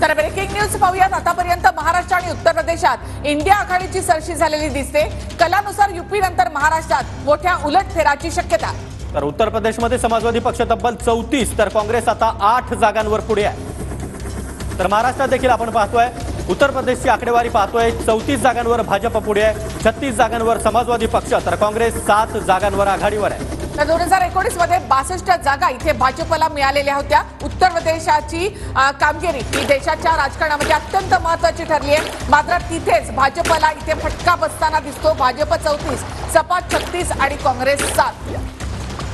तर breaking news पाहूयात। आतापर्यंत महाराष्ट्र आणि उत्तर प्रदेशात इंडिया आघाडीची सरशी झालेली दिसते। कलानुसार यूपी नंतर महाराष्ट्रात मोठ्या उलटफेराची शक्यता। तर उत्तर प्रदेशमध्ये समाजवादी पक्ष तब्बल 34 तर काँग्रेस आता 8 जागांवर पुढे आहे। तर महाराष्ट्रात देखील आपण पाहतोय उत्तर प्रदेशची आकडेवारी पाहतोय 34 जागांवर भाजप पुढे आहे, 36 जागांवर समाजवादी पक्ष तर काँग्रेस 7 जागांवर आघाडीवर आहे। तर 2019 मध्ये 62 जागा इथे भाजपला मिळालेल्या होत्या। उत्तर प्रदेशाची कामगिरी ही देशाच्या राजकारणामध्ये अत्यंत महत्त्वाची ठरली आहे। मात्र तिथेच भाजपला इथे फटका बसताना दिसतो। भाजप 34, सपा 36 आणि काँग्रेस 7।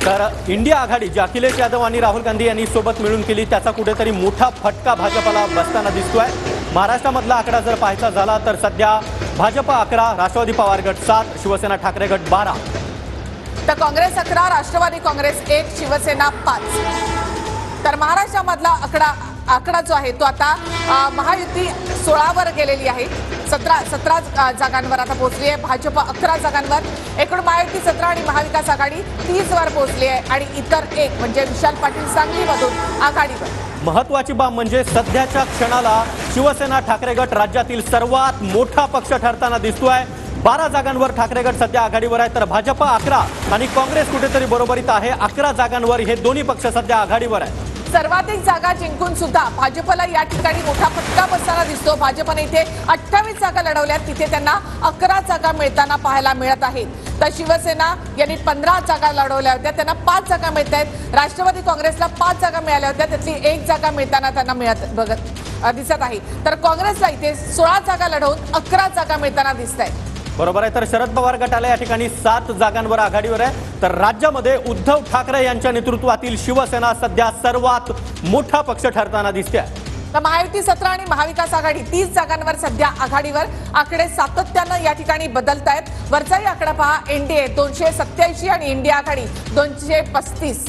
तर इंडिया आघाडी जी अखिलेश यादव आणि राहुल गांधी यांनी सोबत मिळून केली त्याचा कुठेतरी मोठा फटका भाजपला बसताना दिसतोय। महाराष्ट्रामधला आकडा जर पाहायचा झाला तर सध्या भाजप 11, राष्ट्रवादी पवार गट 7, शिवसेना ठाकरे गट 12। तर काँग्रेस 11, राष्ट्रवादी काँग्रेस 1, शिवसेना 5। तर महाराष्ट्रामधला आकडा जो आहे तो आता महायुती 16 वर गेलेली आहे। 17 जागांवर आता पोहोचली आहे। भाजप 11 जागांवर, एकूण महायुती 17 आणि महाविकास आघाडी 30 वर पोहोचली आहे आणि इतर 1 म्हणजे विशाल पाटील सांगलीमधून आघाडीवर। महत्वाची बाब म्हणजे सध्याच्या क्षणाला शिवसेना ठाकरे गट राज्यातील सर्वात मोठा पक्ष ठरताना दिसतोय। 12 जागांवर ठाकरे गट सध्या आघाडीवर आहे, तर भाजप 11 आणि काँग्रेस कुठेतरी बरोबरीत आहे। 11 जागांवर हे दोन्ही पक्ष सध्या आघाडीवर आहे। सर्वाधिक जागा जिंकून सुद्धा भाजपला या ठिकाणी मोठा फटका बसताना दिसतो। भाजपने इथे 28 जागा लढवल्यात, तिथे त्यांना 11 जागा मिळताना पाहायला मिळत आहेत। तर शिवसेना यांनी 15 जागा लढवल्या होत्या, त्यांना 5 जागा मिळत आहेत। राष्ट्रवादी काँग्रेसला 5 जागा मिळाल्या होत्या, त्यातली 1 जागा मिळताना त्यांना दिसत आहे। तर काँग्रेसला इथे 16 जागा लढवून 11 जागा मिळताना दिसत आहेत। बरोबर आहे। तर शरद पवार गटाला या ठिकाणी 7 जागांवर आघाडीवर आहे। तर राज्यामध्ये उद्धव ठाकरे यांच्या नेतृत्वातील शिवसेना सध्या सर्वात मोठा पक्ष ठरताना दिसते। तर महायुती 17 आणि महाविकास आघाडी 30 जागांवर सध्या आघाडीवर। आकडे सातत्यानं या ठिकाणी बदलत आहेत। वरचाही आकडा पहा, एनडीए 287 आणि इंडिया आघाडी 235।